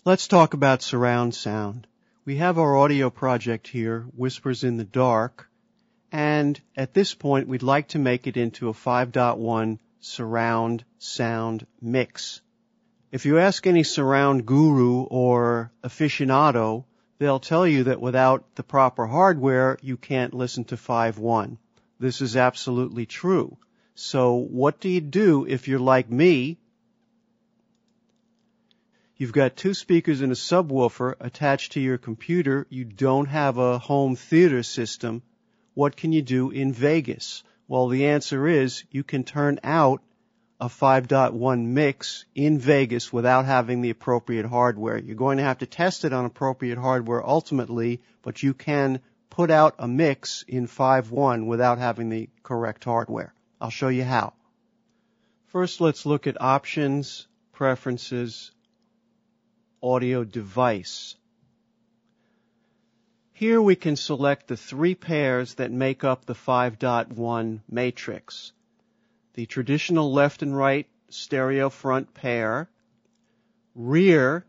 Let's talk about surround sound. We have our audio project here, Whispers in the Dark, and at this point we'd like to make it into a 5.1 surround sound mix. If you ask any surround guru or aficionado, they'll tell you that without the proper hardware you can't listen to 5.1. This is absolutely true. So what do you do if you're like me? You've got two speakers and a subwoofer attached to your computer. You don't have a home theater system. What can you do in Vegas? Well, the answer is you can turn out a 5.1 mix in Vegas without having the appropriate hardware. You're going to have to test it on appropriate hardware ultimately, but you can put out a mix in 5.1 without having the correct hardware. I'll show you how. First, let's look at Options, Preferences, Audio Device. Here we can select the three pairs that make up the 5.1 matrix. The traditional left and right stereo front pair, rear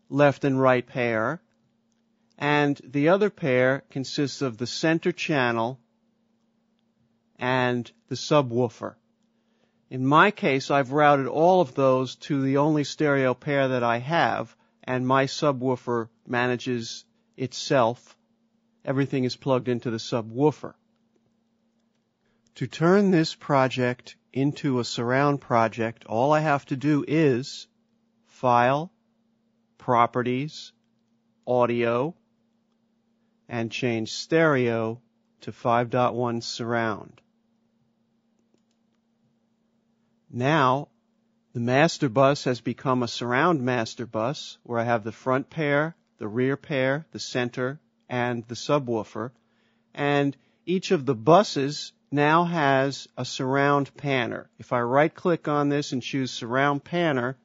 left and right pair, and the other pair consists of the center channel and the subwoofer. In my case, I've routed all of those to the only stereo pair that I have, and my subwoofer manages itself. Everything is plugged into the subwoofer. To turn this project into a surround project, all I have to do is File, Properties, Audio, and change Stereo to 5.1 Surround. Now, the master bus has become a surround master bus where I have the front pair, the rear pair, the center, and the subwoofer. And each of the buses now has a surround panner. If I right-click on this and choose Surround Panner,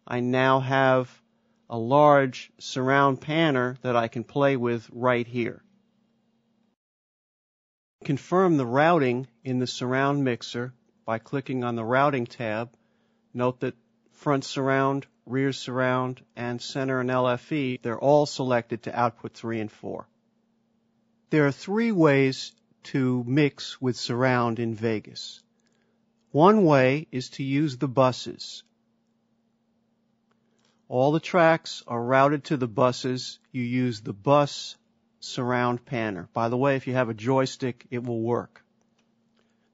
I now have a large surround panner that I can play with right here. Confirm the routing in the surround mixer by clicking on the Routing tab. Note that front surround, rear surround, and center and LFE, they're all selected to output 3 and 4. There are three ways to mix with surround in Vegas. One way is to use the buses. All the tracks are routed to the buses. You use the bus surround panner. By the way, if you have a joystick, it will work.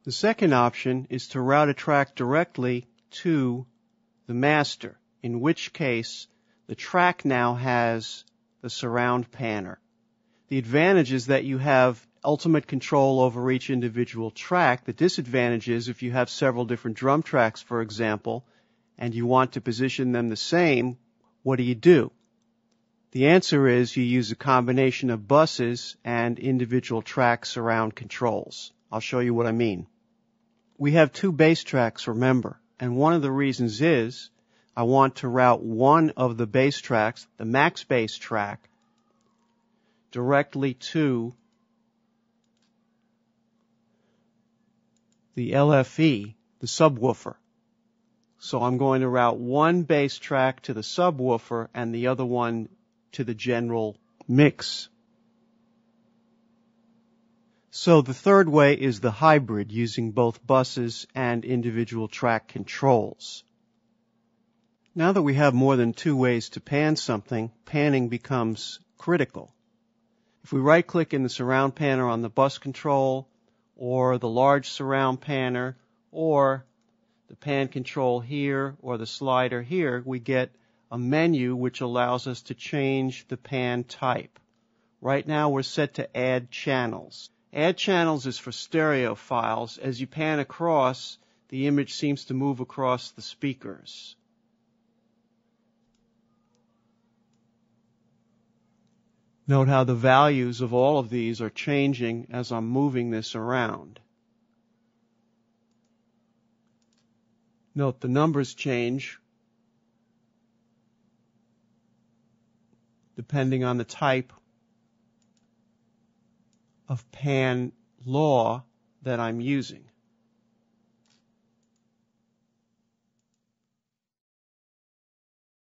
The second option is to route a track directly to the master, in which case the track now has the surround panner. The advantage is that you have ultimate control over each individual track. The disadvantage is if you have several different drum tracks, for example, and you want to position them the same, what do? The answer is you use a combination of buses and individual track surround controls. I'll show you what I mean. We have two bass tracks, remember, and one of the reasons is I want to route one of the bass tracks, the max bass track, directly to the LFE, the subwoofer. So I'm going to route one bass track to the subwoofer and the other one to the general mix. So the third way is the hybrid, using both buses and individual track controls. Now that we have more than two ways to pan something, panning becomes critical. If we right-click in the surround panner on the bus control, or the large surround panner, or the pan control here, or the slider here, we get a menu which allows us to change the pan type. Right now we're set to add channels. Add channels is for stereo files. As you pan across, the image seems to move across the speakers. Note how the values of all of these are changing as I'm moving this around. Note the numbers change depending on the type of pan law that I'm using.